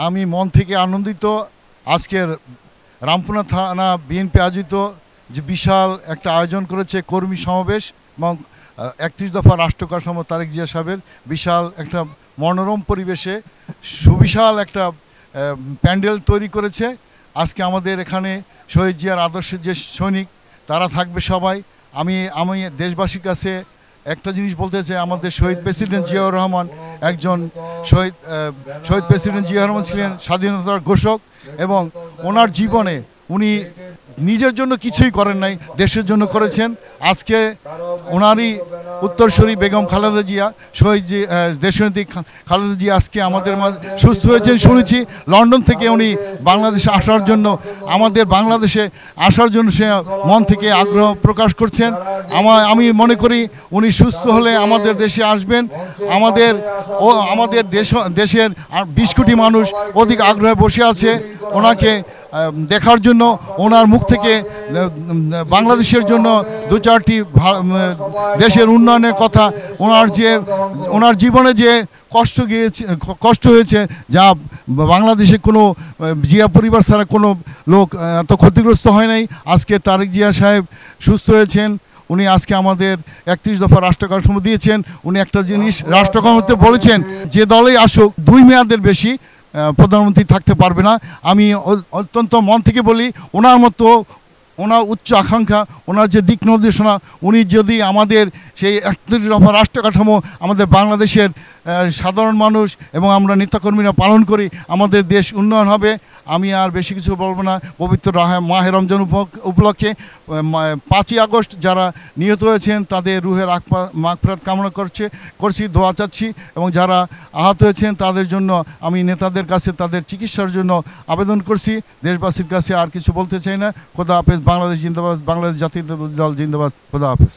আমি মন থেকে আনন্দিত। আজকের রামপুরা থানা বিএনপি আয়োজিত যে বিশাল একটা আয়োজন করেছে কর্মী সমাবেশ এবং 31 দফা রাষ্ট্র কাঠামো তারেক জিয়া সাহেবের বিশাল একটা মনোরম পরিবেশে সুবিশাল একটা প্যান্ডেল তৈরি করেছে। আজকে আমাদের এখানে শহীদ জিয়ার আদর্শের যে সৈনিক তারা থাকবে সবাই। আমি দেশবাসীর কাছে একটা জিনিস বলতে চাই, আমাদের শহীদ প্রেসিডেন্ট জিয়াউর রহমান একজন শহীদ প্রেসিডেন্ট জিয়াউর রহমান ছিলেন স্বাধীনতার ঘোষক এবং ওনার জীবনে উনি নিজের জন্য কিছুই করেন নাই, দেশের জন্য করেছেন। আজকে ওনারই উত্তরসূরি বেগম খালেদা জিয়া, শহীদ দেশনেত্রী খালেদা জিয়া আজকে আমাদের সুস্থ হয়েছেন শুনেছি। লন্ডন থেকে উনি বাংলাদেশে আসার জন্য, আমাদের বাংলাদেশে আসার জন্য সে মন থেকে আগ্রহ প্রকাশ করছেন। আমি মনে করি উনি সুস্থ হলে আমাদের দেশে আসবেন। আমাদের দেশের 20 কোটি মানুষ অধিক আগ্রহে বসে আছে ওনাকে দেখার জন্য। ওনার মুখ থেকে বাংলাদেশের জন্য 2-4টি দেশের উন্নয়নের কথা, ওনার জীবনে যে কষ্ট হয়েছে, যা বাংলাদেশে কোনো জিয়া পরিবার ছাড়া কোনো লোক এত ক্ষতিগ্রস্ত হয় নাই। আজকে তারেক জিয়া সাহেব সুস্থ হয়েছেন। উনি আজকে আমাদের 31 দফা রাষ্ট্র কাঠামো দিয়েছেন। উনি একটা জিনিস রাষ্ট্র কাঠামোতে বলেছেন, যে দলেই আসুক 2 মেয়াদের বেশি প্রধানমন্ত্রী থাকতে পারবে না। আমি অত্যন্ত মন থেকে বলি, ওনার উচ্চ আকাঙ্ক্ষা, ওনার যে দিক নির্দেশনা, উনি যদি আমাদের সেই 31 দফা রাষ্ট্র কাঠামো আমাদের বাংলাদেশের সাধারণ মানুষ এবং আমরা নেতাকর্মীরা পালন করি, আমাদের দেশ উন্নয়ন হবে। আমি আর বেশি কিছু বলবো না। পবিত্র মাহে রমজান উপলক্ষে 5ই আগস্ট যারা নিহত হয়েছেন তাদের রুহের মাগফিরাত কামনা করছি, দোয়া চাচ্ছি, এবং যারা আহত হয়েছেন তাদের জন্য আমি নেতাদের কাছে তাদের চিকিৎসার জন্য আবেদন করছি। দেশবাসীর কাছে আর কিছু বলতে চাই না। খোদা হাফেজ। বাংলাদেশ জিন্দাবাদ। বাংলাদেশ জাতীয়তাবাদী দল জিন্দাবাদ। খোদা হাফেজ।